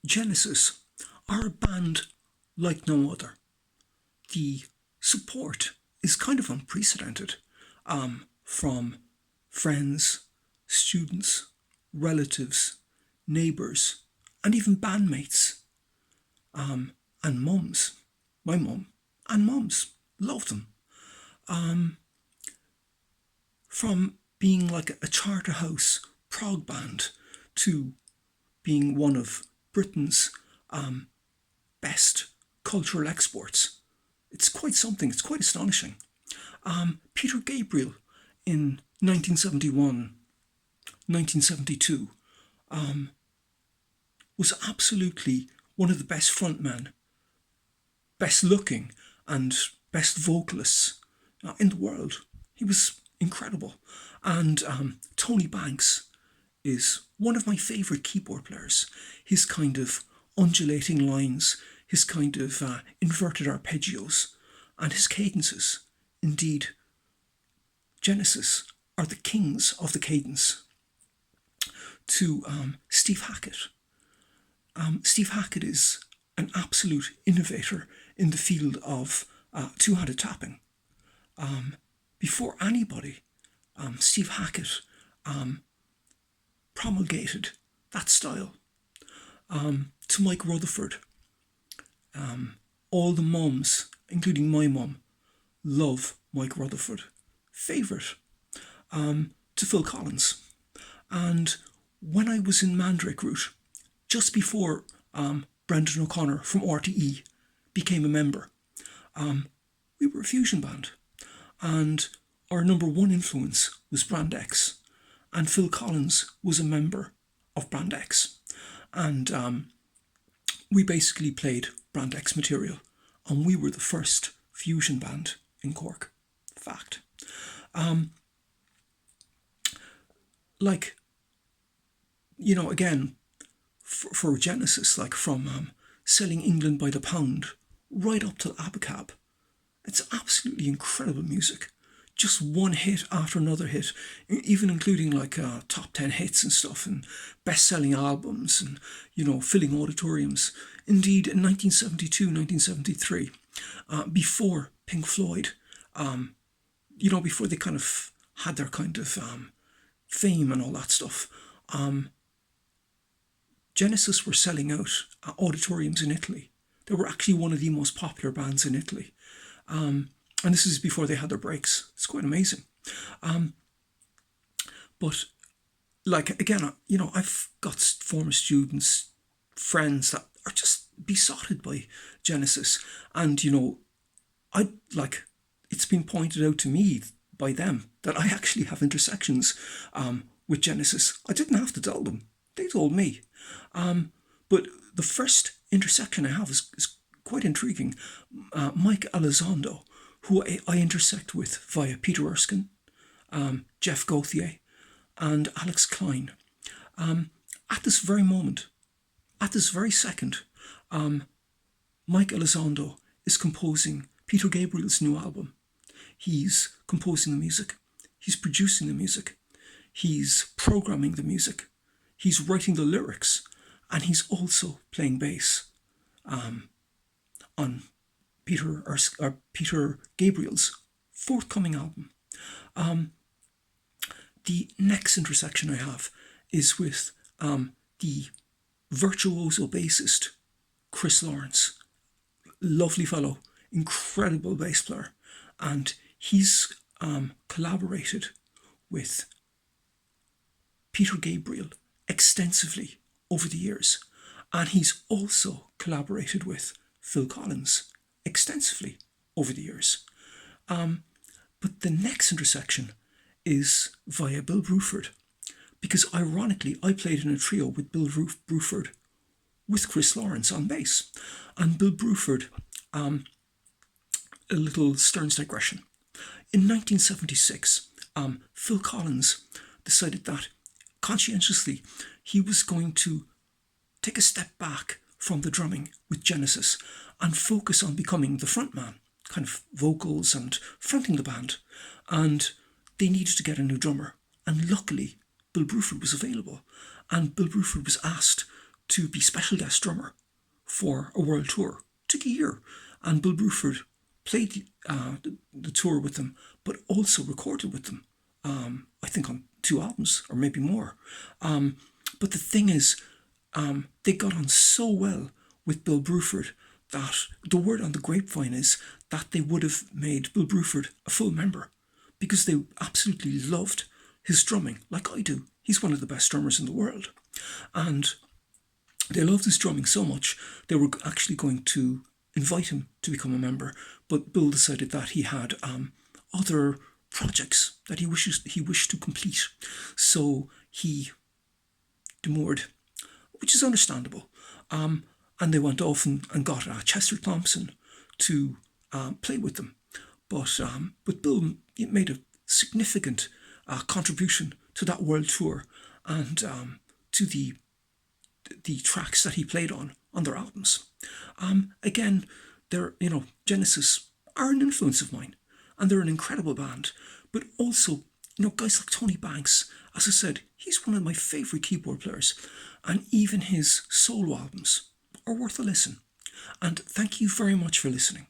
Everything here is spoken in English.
Genesis are a band like no other. The support is kind of unprecedented from friends, students, relatives, neighbours, and even bandmates and mums. My mum and mums love them. From being like a Charterhouse prog band to being one of Britain's best cultural exports. It's quite something, it's quite astonishing. Peter Gabriel in 1971, 1972 was absolutely one of the best frontmen, best looking and best vocalists in the world. He was incredible. And Tony Banks is one of my favourite keyboard players. His kind of undulating lines, his kind of inverted arpeggios, and his cadences. Indeed, Genesis are the kings of the cadence. To Steve Hackett. Steve Hackett is an absolute innovator in the field of two-handed tapping. Before anybody, Steve Hackett promulgated that style. To Mike Rutherford, all the mums, including my mum, love Mike Rutherford. Favourite. To Phil Collins. And when I was in Mandrake Route, just before Brendan O'Connor from RTE became a member, we were a fusion band. And our number one influence was Brand X. And Phil Collins was a member of Brand X. And we basically played Brand X material. And we were the first fusion band in Cork. Fact. Again, for Genesis, like from selling England by the pound right up to Abacab, it's absolutely incredible music. Just one hit after another hit, even including like top 10 hits and stuff, and best-selling albums, and filling auditoriums. Indeed, in 1972, 1973, before Pink Floyd, before they kind of had their kind of fame and all that stuff, Genesis were selling out auditoriums in Italy. They were actually one of the most popular bands in Italy. And this is before they had their breaks. It's quite amazing. But again, I've got former students, friends that are just besotted by Genesis. And, it's been pointed out to me by them that I actually have intersections with Genesis. I didn't have to tell them. They told me. But the first intersection I have is quite intriguing. Mike Elizondo, who I intersect with via Peter Erskine, Jeff Gauthier, and Alex Klein. At this very moment, at this very second, Mike Elizondo is composing Peter Gabriel's new album. He's composing the music. He's producing the music. He's programming the music. He's writing the lyrics. And he's also playing bass on Peter Gabriel's forthcoming album. The next intersection I have is with the virtuoso bassist Chris Lawrence. Lovely fellow, incredible bass player. And he's collaborated with Peter Gabriel extensively over the years. And he's also collaborated with Phil Collins extensively over the years. But the next intersection is via Bill Bruford. Because ironically, I played in a trio with Bill Bruford with Chris Lawrence on bass. And Bill Bruford, a little Stearns digression. In 1976, Phil Collins decided that conscientiously he was going to take a step back from the drumming with Genesis and focus on becoming the frontman, kind of vocals and fronting the band. And they needed to get a new drummer. And luckily, Bill Bruford was available. And Bill Bruford was asked to be special guest drummer for a world tour. Took a year, and Bill Bruford played the tour with them, but also recorded with them. I think on 2 albums or maybe more. But the thing is, they got on so well with Bill Bruford that the word on the grapevine is that they would have made Bill Bruford a full member because they absolutely loved his drumming, like I do. He's one of the best drummers in the world. And they loved his drumming so much, they were actually going to invite him to become a member, but Bill decided that he had other projects that he wished to complete. So he demurred, which is understandable. And they went off and got Chester Thompson to play with them. But Bill made a significant contribution to that world tour and to the tracks that he played on their albums. Again, they're, Genesis are an influence of mine, and they're an incredible band. But also, guys like Tony Banks, as I said, he's one of my favourite keyboard players, and even his solo albums are worth a listen. And thank you very much for listening.